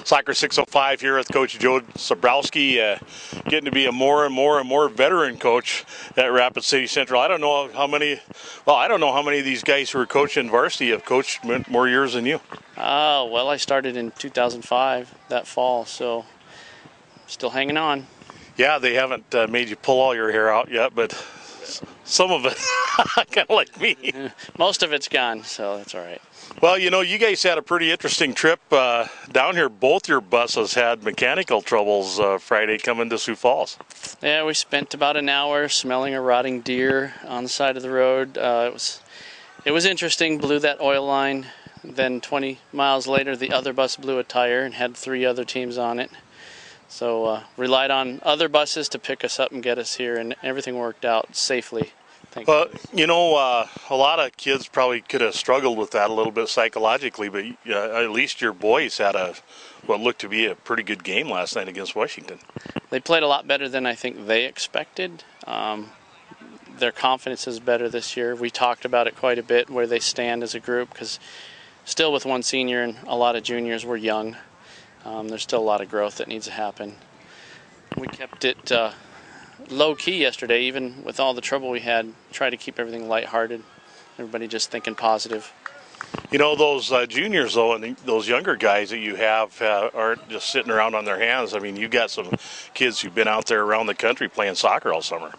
Soccer 605 here with Coach Joe Sabrowski, getting to be a more and more veteran coach at Rapid City Central. I don't know how many of these guys who are coaching varsity have coached more years than you. Well, I started in 2005, that fall, so still hanging on. Yeah, they haven't made you pull all your hair out yet, but some of it, kind of like me. Most of it's gone, so that's all right. Well, you know, you guys had a pretty interesting trip down here. Both your buses had mechanical troubles Friday coming to Sioux Falls. Yeah, we spent about an hour smelling a rotting deer on the side of the road. It was interesting. Blew that oil line. Then 20 miles later, the other bus blew a tire and had 3 other teams on it. So relied on other buses to pick us up and get us here, and everything worked out safely. Well, you know, a lot of kids probably could have struggled with that a little bit psychologically, but at least your boys had what looked to be a pretty good game last night against Washington. They played a lot better than I think they expected. Their confidence is better this year. We talked about it quite a bit, where they stand as a group, because still with one senior and a lot of juniors, we're young. There's still a lot of growth that needs to happen. We kept it low-key yesterday, even with all the trouble we had. Try to keep everything lighthearted, everybody just thinking positive. You know, those juniors, though, and those younger guys that you have aren't just sitting around on their hands. I mean, you got some kids who've been out there around the country playing soccer all summer.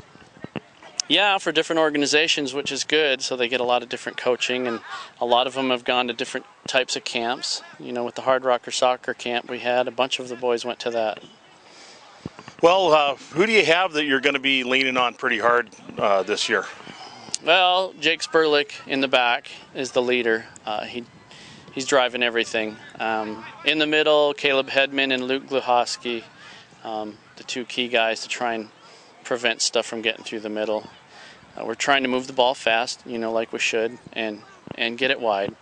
Yeah, for different organizations, which is good, so they get a lot of different coaching, and a lot of them have gone to different types of camps. You know, with the Hard Rocker Soccer Camp we had, a bunch of the boys went to that. Well, who do you have that you're going to be leaning on pretty hard this year? Well, Jake Spurlick in the back is the leader. He's driving everything. In the middle, Caleb Hedman and Luke Gluhowski, the 2 key guys to try and prevent stuff from getting through the middle. We're trying to move the ball fast, you know, like we should, and get it wide.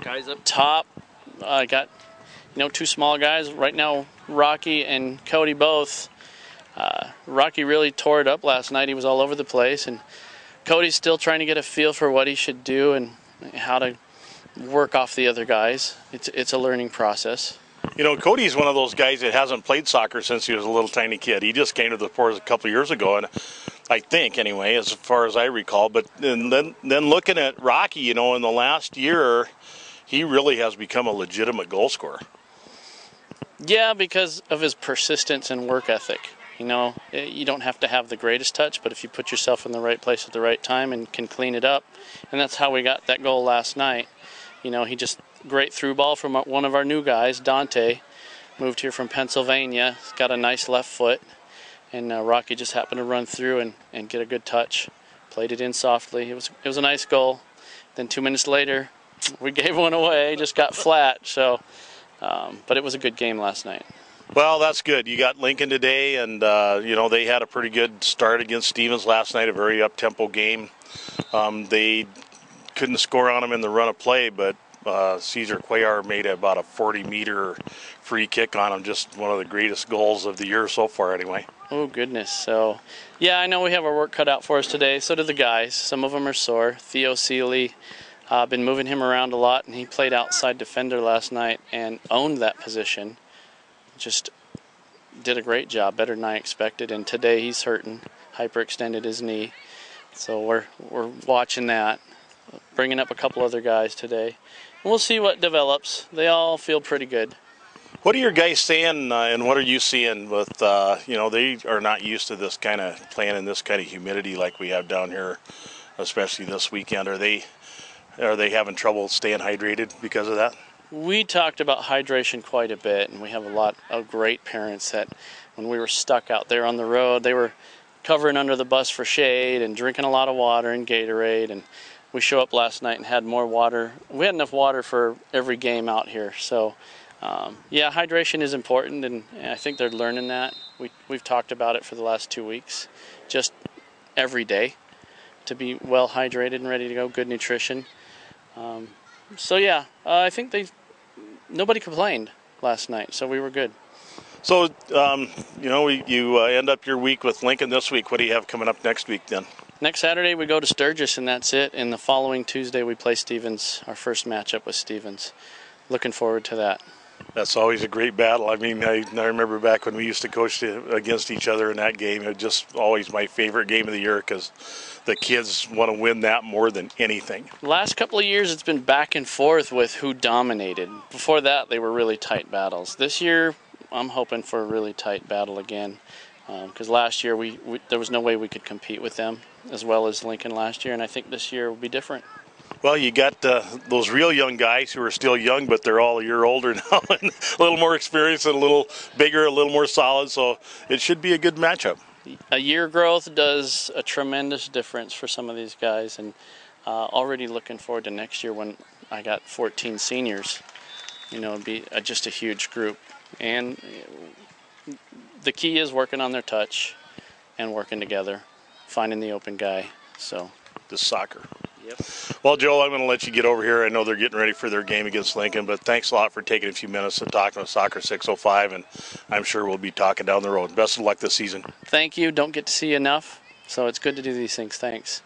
Guys up top, I got 2 small guys right now. Rocky and Cody both. Rocky really tore it up last night. He was all over the place, and Cody's still trying to get a feel for what he should do and how to work off the other guys. It's a learning process. You know, Cody's one of those guys that hasn't played soccer since he was a little tiny kid. He just came to the Force a couple of years ago, and I think, anyway, as far as I recall. But then looking at Rocky, you know, in the last year, he really has become a legitimate goal scorer. Yeah, because of his persistence and work ethic. You know, you don't have to have the greatest touch, but if you put yourself in the right place at the right time and can clean it up, and that's how we got that goal last night. You know, he just great through ball from one of our new guys, Dante, moved here from Pennsylvania. He's got a nice left foot, and Rocky just happened to run through and get a good touch. Played it in softly. It was a nice goal. Then 2 minutes later, we gave one away, just got flat. So, but it was a good game last night. Well, that's good. You got Lincoln today, and you know, they had a pretty good start against Stevens last night, a very up-tempo game. They couldn't score on them in the run of play, but Cesar Cuellar made about a 40-meter free kick on him, just one of the greatest goals of the year so far anyway. Oh, goodness. So, yeah, I know we have our work cut out for us today. So do the guys. Some of them are sore. Theo Seeley, been moving him around a lot, and he played outside defender last night and owned that position. Just did a great job, better than I expected. And today he's hurting, hyperextended his knee. So we're watching that, bringing up a couple other guys today. And we'll see what develops. They all feel pretty good. What are your guys saying, and what are you seeing with, you know, they are not used to this kind of playing in this kind of humidity like we have down here, especially this weekend. Are they having trouble staying hydrated because of that? We talked about hydration quite a bit, and we have a lot of great parents that when we were stuck out there on the road, they were covering under the bus for shade and drinking a lot of water and Gatorade. And we show up last night and had more water. We had enough water for every game out here. So, yeah, hydration is important, and I think they're learning that. We've talked about it for the last 2 weeks, just every day, to be well hydrated and ready to go, good nutrition. So yeah, I think nobody complained last night, so we were good. So, you know, you end up your week with Lincoln this week. What do you have coming up next week then? Next Saturday we go to Sturgis, and that's it. And the following Tuesday we play Stevens, our first matchup with Stevens. Looking forward to that. That's always a great battle. I mean, I remember back when we used to coach against each other in that game. It was just always my favorite game of the year because the kids want to win that more than anything. The last couple of years it's been back and forth with who dominated. Before that they were really tight battles. This year I'm hoping for a really tight battle again, because last year there was no way we could compete with them as well as Lincoln last year, and I think this year will be different. Well, you got those real young guys who are still young, but they're all a year older now and a little more experienced and a little bigger, a little more solid, so it should be a good matchup. A year growth does a tremendous difference for some of these guys, and already looking forward to next year when I got 14 seniors. You know, it'd be just a huge group. And the key is working on their touch and working together, finding the open guy. So This soccer. Yep. Well, Joe, I'm going to let you get over here. I know they're getting ready for their game against Lincoln, but thanks a lot for taking a few minutes and talking with Soccer 605, and I'm sure we'll be talking down the road. Best of luck this season. Thank you. Don't get to see enough, so it's good to do these things. Thanks.